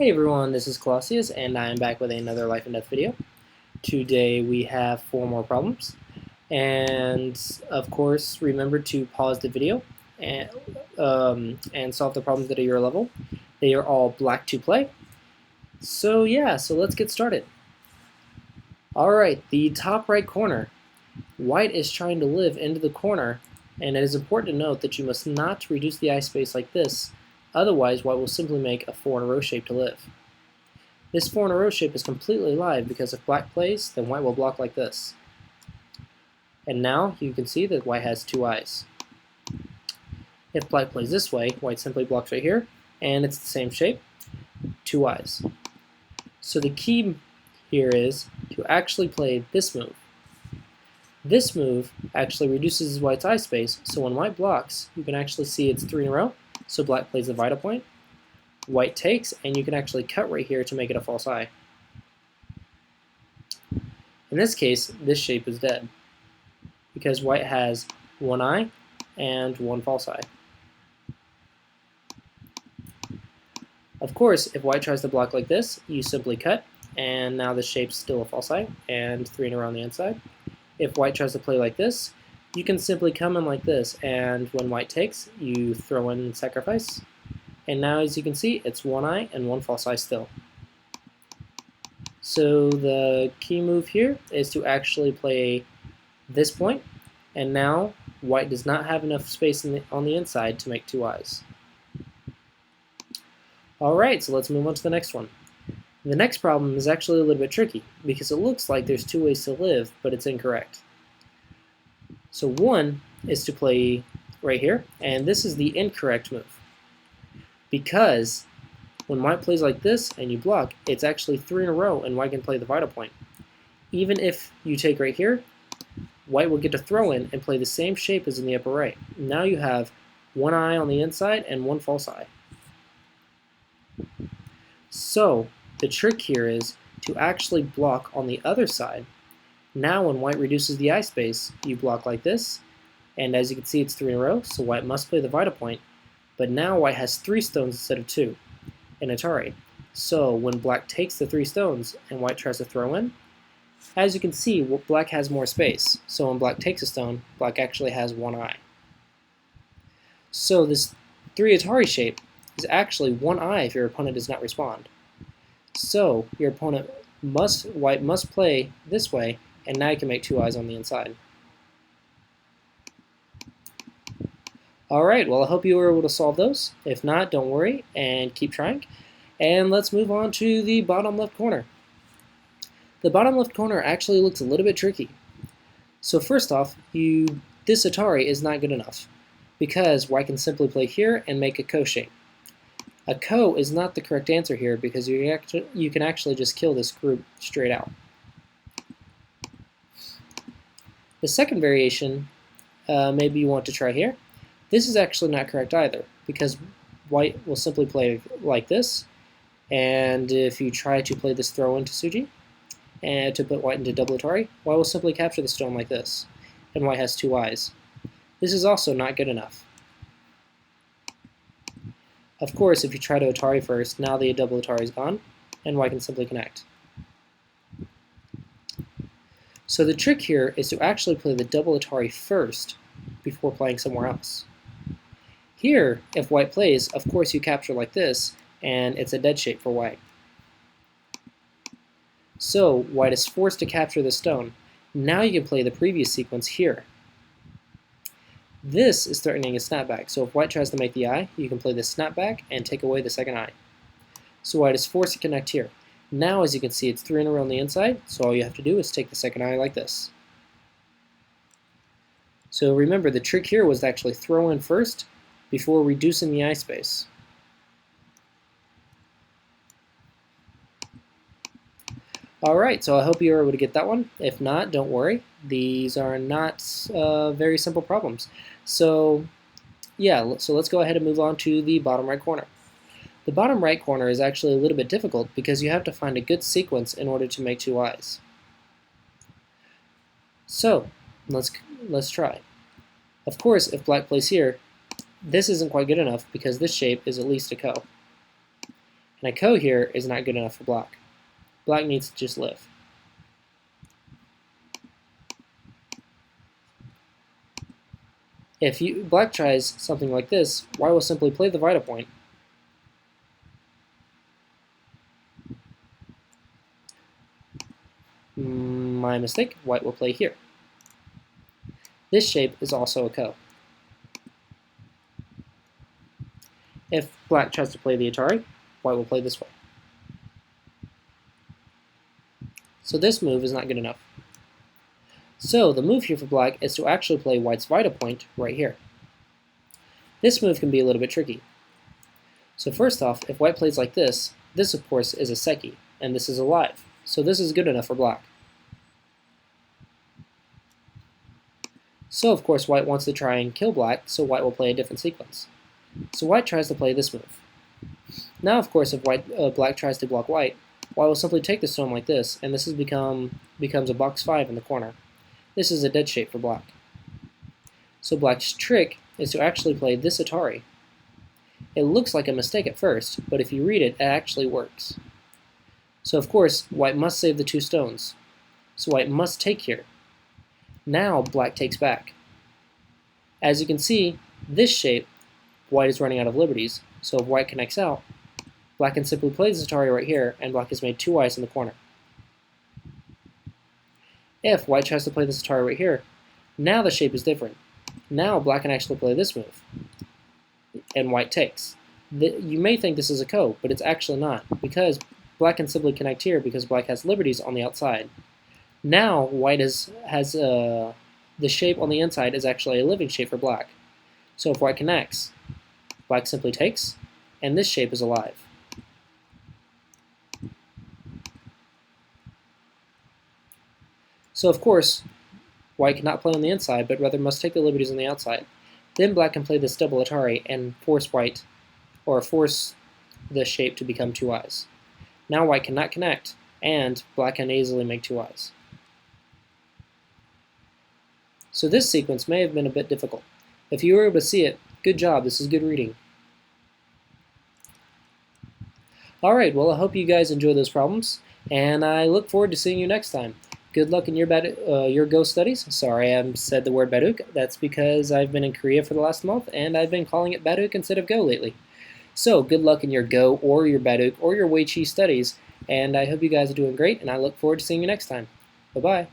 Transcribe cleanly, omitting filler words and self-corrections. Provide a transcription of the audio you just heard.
Hey everyone, this is Clossi, and I am back with another Life and Death video. Today we have 4 more problems, and of course remember to pause the video and solve the problems that are your level. They are all black to play. So let's get started. Alright, the top right corner. White is trying to live into the corner, and it is important to note that you must not reduce the eye space like this, otherwise white will simply make a 4 in a row shape to live. This 4 in a row shape is completely live because if black plays, then white will block like this. And now you can see that white has 2 eyes. If black plays this way, white simply blocks right here, and it's the same shape, 2 eyes. So the key here is to actually play this move. This move actually reduces white's eye space, so when white blocks, you can actually see it's 3 in a row, so black plays the vital point. White takes, and you can actually cut right here to make it a false eye. In this case, this shape is dead because white has 1 eye and 1 false eye. Of course, if white tries to block like this, you simply cut, and now the shape's still a false eye and 3 in a row on the inside. If white tries to play like this, you can simply come in like this, and when white takes, you throw in sacrifice. And now, as you can see, it's 1 eye and 1 false eye still. So the key move here is to actually play this point, and now white does not have enough space on the inside to make 2 eyes. Alright, so let's move on to the next one. The next problem is actually a little bit tricky because it looks like there's 2 ways to live, but it's incorrect. So one is to play right here, and this is the incorrect move. Because when white plays like this and you block, it's actually 3 in a row and white can play the vital point. Even if you take right here, white will get to throw in and play the same shape as in the upper right. Now you have 1 eye on the inside and 1 false eye. So the trick here is to actually block on the other side. Now when white reduces the eye space, you block like this, and as you can see it's 3 in a row, so white must play the vital point. But now white has 3 stones instead of 2 in Atari. So when black takes the 3 stones and white tries to throw in, as you can see, black has more space. So when black takes a stone, black actually has 1 eye. So this 3 Atari shape is actually 1 eye if your opponent does not respond. So your opponent white must play this way, and now you can make 2 eyes on the inside. Alright, well I hope you were able to solve those. If not, don't worry and keep trying. And let's move on to the bottom left corner. The bottom left corner actually looks a little bit tricky. So first off, this Atari is not good enough because white can simply play here and make a ko shape. A ko is not the correct answer here because you can actually just kill this group straight out. The second variation, maybe you want to try here. This is actually not correct either, because white will simply play like this, and if you try to play this throw into Suji, and to put white into double Atari, white will simply capture the stone like this, and white has 2 eyes. This is also not good enough. Of course, if you try to Atari first, now the double Atari is gone, and white can simply connect. So the trick here is to actually play the double Atari first before playing somewhere else. Here, if white plays, of course you capture like this, and it's a dead shape for white. So white is forced to capture the stone. Now you can play the previous sequence here. This is threatening a snapback, so if white tries to make the eye, you can play the snapback and take away the second eye. So white is forced to connect here. Now as you can see it's 3 in a row on the inside, so all you have to do is take the second eye like this. So remember, the trick here was to actually throw in first before reducing the eye space. Alright, so I hope you were able to get that one. If not, don't worry. These are not very simple problems. So so let's go ahead and move on to the bottom right corner. The bottom right corner is actually a little bit difficult because you have to find a good sequence in order to make 2 eyes. So let's try. Of course, if black plays here, this isn't quite good enough because this shape is at least a ko. And a ko here is not good enough for black. Black needs to just live. If black tries something like this, white will simply play the Vita point. My mistake, white will play here. This shape is also a ko. If black tries to play the Atari, white will play this way. So this move is not good enough. So the move here for black is to actually play white's Vita point right here. This move can be a little bit tricky. So first off, if white plays like this of course is a seki, and this is alive. So this is good enough for black. So of course white wants to try and kill black, so white will play a different sequence. So white tries to play this move. Now of course if black tries to block white will simply take the stone like this, and this becomes a box 5 in the corner. This is a dead shape for black. So black's trick is to actually play this Atari. It looks like a mistake at first, but if you read it, it actually works. So of course, white must save the 2 stones. So white must take here. Now black takes back. As you can see, this shape, white is running out of liberties, so if white connects out, black can simply play this Atari right here, and black has made 2 eyes in the corner. If white tries to play this Atari right here, now the shape is different. Now black can actually play this move, and white takes. You may think this is a ko, but it's actually not, because black can simply connect here because black has liberties on the outside. Now white has the shape on the inside is actually a living shape for black. So if white connects, black simply takes, and this shape is alive. So of course, white cannot play on the inside, but rather must take the liberties on the outside. Then black can play this double Atari and force white, or force the shape to become 2 eyes. Now white cannot connect, and black can easily make 2 eyes. So this sequence may have been a bit difficult. If you were able to see it, good job, this is good reading. Alright, well I hope you guys enjoy those problems, and I look forward to seeing you next time. Good luck in your Go studies. Sorry I said the word Baduk. That's because I've been in Korea for the last month, and I've been calling it Baduk instead of Go lately. So good luck in your Go or your Baduk or your Wei Chi studies, and I hope you guys are doing great, and I look forward to seeing you next time. Bye-bye.